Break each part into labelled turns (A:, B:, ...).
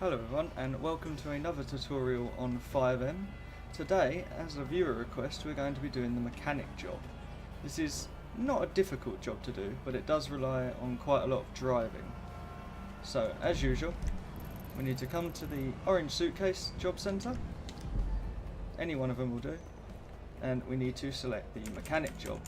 A: Hello everyone and welcome to another tutorial on FiveM. Today, as a viewer request, we're going to be doing the mechanic job. This is not a difficult job to do, but it does rely on quite a lot of driving. So, as usual, we need to come to the orange suitcase job centre. Any one of them will do. And we need to select the mechanic job.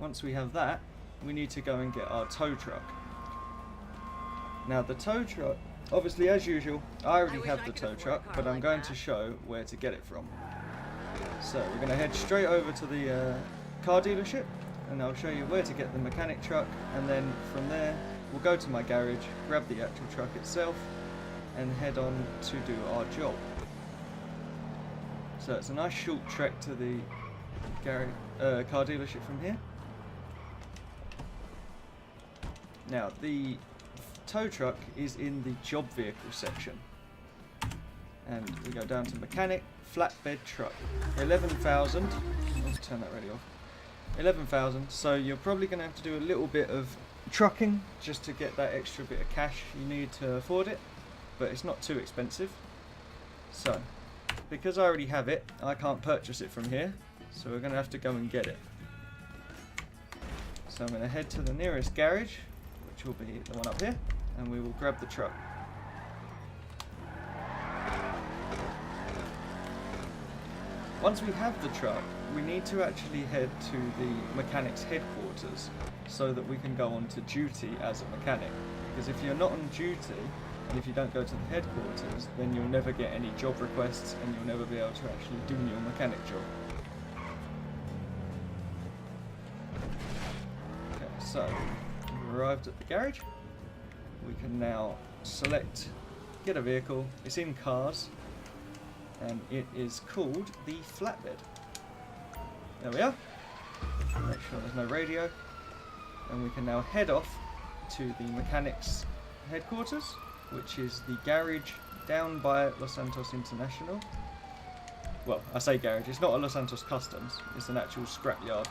A: Once we have that, we need to go and get our tow truck. Now the tow truck, obviously as usual, I already have the tow truck, but I'm going to show where to get it from. So we're going to head straight over to the car dealership and I'll show you where to get the mechanic truck, and then from there we'll go to my garage, grab the actual truck itself and head on to do our job. So it's a nice short trek to the car dealership from here. Now the tow truck is in the job vehicle section, and we go down to mechanic flatbed truck. 11,000. Let's turn that radio off. 11,000. So you're probably going to have to do a little bit of trucking just to get that extra bit of cash you need to afford it, but it's not too expensive. So because I already have it, I can't purchase it from here, so we're going to have to go and get it. So I'm going to head to the nearest garage, which will be the one up here, and we will grab the truck. Once we have the truck, we need to actually head to the mechanic's headquarters so that we can go on to duty as a mechanic. Because if you're not on duty, and if you don't go to the headquarters, then you'll never get any job requests and you'll never be able to actually do your mechanic job. Okay, so we've arrived at the garage. We can now select, get a vehicle. It's in cars, and it is called the flatbed. There we are. Make sure there's no radio, and we can now head off to the mechanic's headquarters, which is the garage down by Los Santos International. Well, I say garage, it's not a Los Santos Customs, it's an actual scrapyard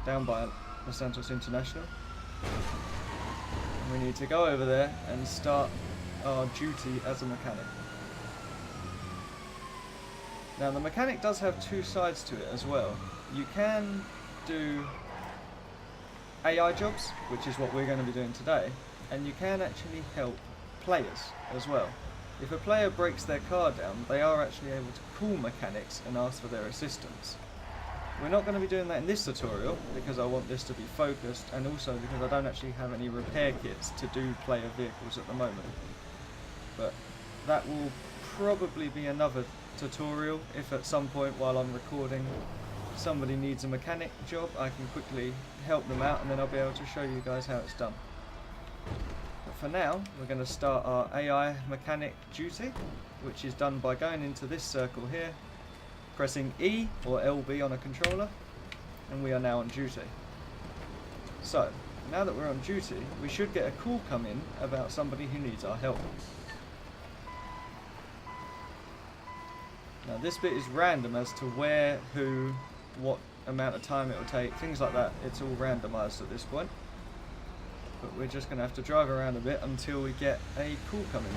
A: down by Los Santos International. We need to go over there and start our duty as a mechanic. Now the mechanic does have two sides to it as well. You can do AI jobs, which is what we're going to be doing today, and you can actually help players as well. If a player breaks their car down, they are actually able to call mechanics and ask for their assistance. We're not going to be doing that in this tutorial because I want this to be focused, and also because I don't actually have any repair kits to do player vehicles at the moment. But that will probably be another tutorial if at some point while I'm recording somebody needs a mechanic job, I can quickly help them out and then I'll be able to show you guys how it's done. But for now, we're going to start our AI mechanic duty, which is done by going into this circle here, pressing E or LB on a controller, and we are now on duty. So, now that we're on duty, we should get a call come in about somebody who needs our help. Now this bit is random as to where, who, what amount of time it will take, things like that. It's all randomised at this point. But we're just going to have to drive around a bit until we get a call coming.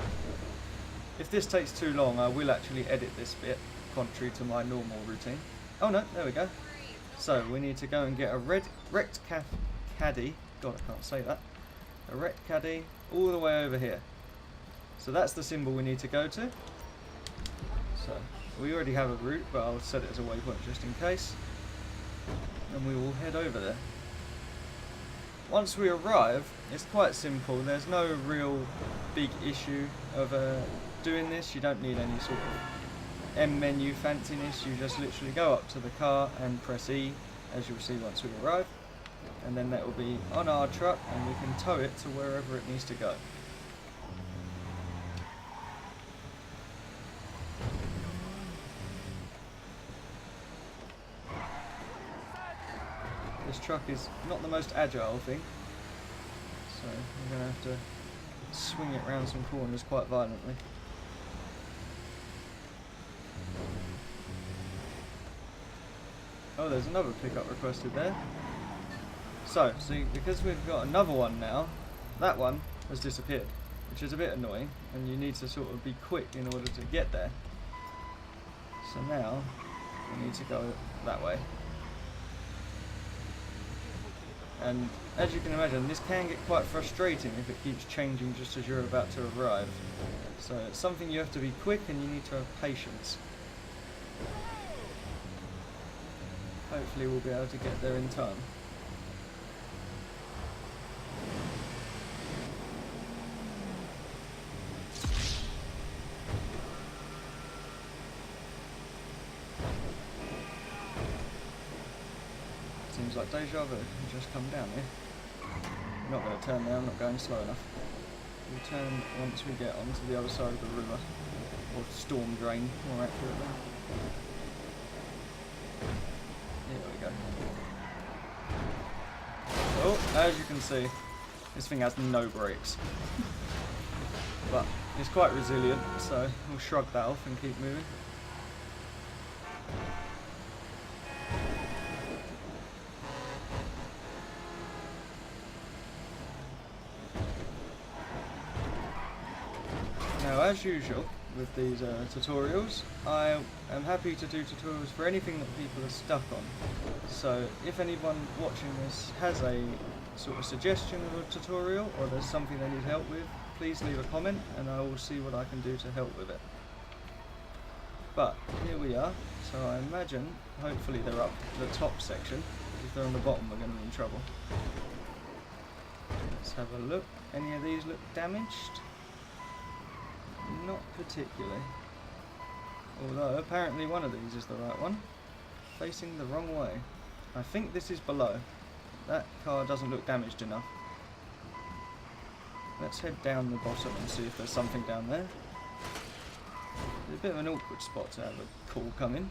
A: If this takes too long, I will actually edit this bit, contrary to my normal routine. Oh no, there we go. So we need to go and get a wrecked caddy. God, I can't say that. A wrecked caddy all the way over here. So that's the symbol we need to go to. So we already have a route, but I'll set it as a waypoint just in case. And we will head over there. Once we arrive, it's quite simple. There's no real big issue of doing this. You don't need any sort of M menu fanciness. You just literally go up to the car and press E, as you'll see once we arrive, and then that will be on our truck and we can tow it to wherever it needs to go. This truck is not the most agile thing, so we're going to have to swing it around some corners quite violently. Oh, there's another pickup requested there. So, see, because we've got another one now, that one has disappeared. which is a bit annoying, and you need to sort of be quick in order to get there. So now we need to go that way. And as you can imagine, this can get quite frustrating if it keeps changing just as you're about to arrive. So it's something you have to be quick, and you need to have patience. Hopefully we'll be able to get there in time. Seems like deja vu. You just come down here. I'm not going to turn there, I'm not going slow enough. We'll turn once we get onto the other side of the river. Or storm drain, more accurately. Here we go. Oh, as you can see, this thing has no brakes. But it's quite resilient, so we'll shrug that off and keep moving. Now, as usual with these tutorials, I am happy to do tutorials for anything that people are stuck on. So if anyone watching this has a sort of suggestion of a tutorial, or there's something they need help with, please leave a comment and I will see what I can do to help with it. But here we are, so I imagine hopefully they're up the top section. If they're on the bottom, we're going to be in trouble. Let's have a look. Any of these look damaged? Not particularly. Although apparently one of these is the right one. Facing the wrong way. I think this is below. That car doesn't look damaged enough. Let's head down the bottom and see if there's something down there. It's a bit of an awkward spot to have a call come in.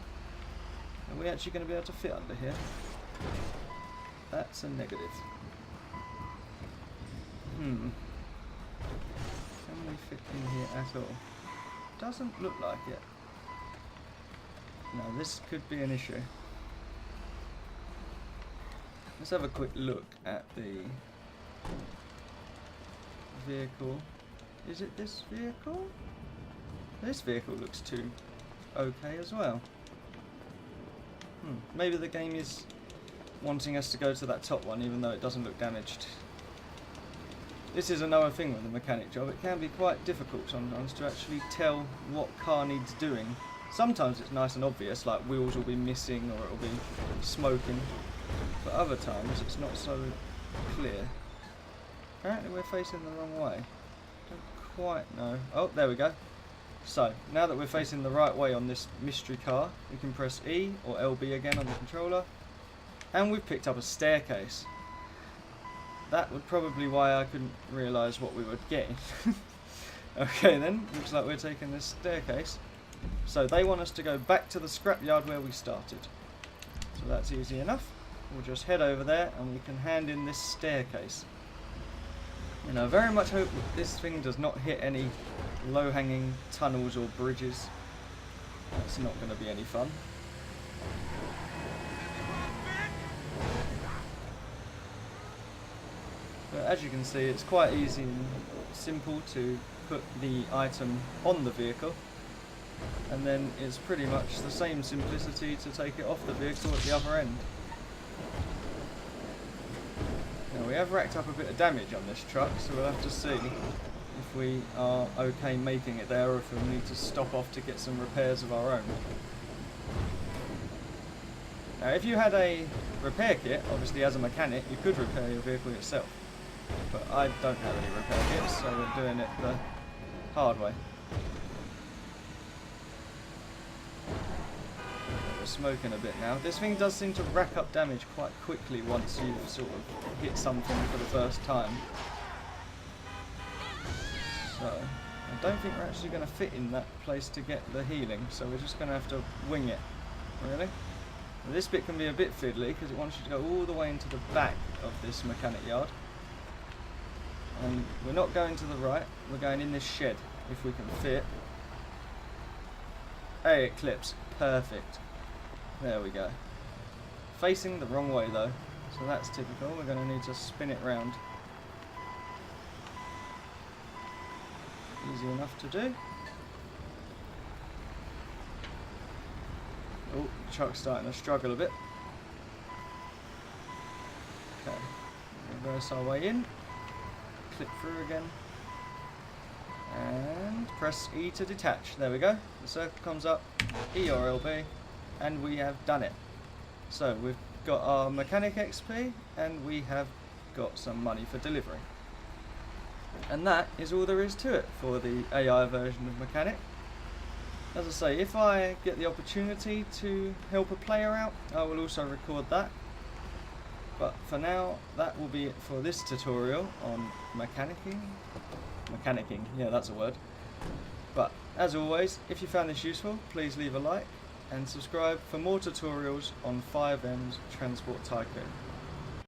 A: Are we actually going to be able to fit under here? That's a negative. Can we fit in here at all? Doesn't look like it. No, this could be an issue. Let's have a quick look at the vehicle. Is it this vehicle? This vehicle looks too okay as well. Maybe the game is wanting us to go to that top one even though it doesn't look damaged. This is another thing with the mechanic job. It can be quite difficult sometimes to actually tell what car needs doing. Sometimes it's nice and obvious, like wheels will be missing or it'll be smoking. But other times it's not so clear. Apparently we're facing the wrong way. Don't quite know. Oh, there we go. So, now that we're facing the right way on this mystery car, we can press E or LB again on the controller. And we've picked up a staircase. That would probably why I couldn't realise what we were getting. Okay then, looks like we're taking this staircase. So they want us to go back to the scrapyard where we started. So that's easy enough. We'll just head over there and we can hand in this staircase. And I very much hope that this thing does not hit any low-hanging tunnels or bridges. That's not going to be any fun. But as you can see, it's quite easy and simple to put the item on the vehicle, and then it's pretty much the same simplicity to take it off the vehicle at the other end. Now we have racked up a bit of damage on this truck, so we'll have to see if we are okay making it there or if we'll need to stop off to get some repairs of our own. Now if you had a repair kit, obviously as a mechanic, you could repair your vehicle yourself. But I don't have any repair kits, so we're doing it the hard way. We're smoking a bit now. This thing does seem to rack up damage quite quickly once you've sort of hit something for the first time. So, I don't think we're actually going to fit in that place to get the healing, so we're just going to have to wing it. Really? Now, this bit can be a bit fiddly because it wants you to go all the way into the back of this mechanic yard. And we're not going to the right, we're going in this shed, if we can fit. Hey, it clips. Perfect. There we go. Facing the wrong way though, so that's typical. We're going to need to spin it round. Easy enough to do. Oh, the truck's starting to struggle a bit. Okay, reverse our way in, click through again, and press E to detach. There we go. The circle comes up, E or LB, and we have done it. So we've got our mechanic XP, and we have got some money for delivery. And that is all there is to it for the AI version of mechanic. As I say, if I get the opportunity to help a player out, I will also record that. But for now, that will be it for this tutorial on mechanicking, yeah, that's a word. But as always, if you found this useful, please leave a like and subscribe for more tutorials on FiveM's Transport Tycoon.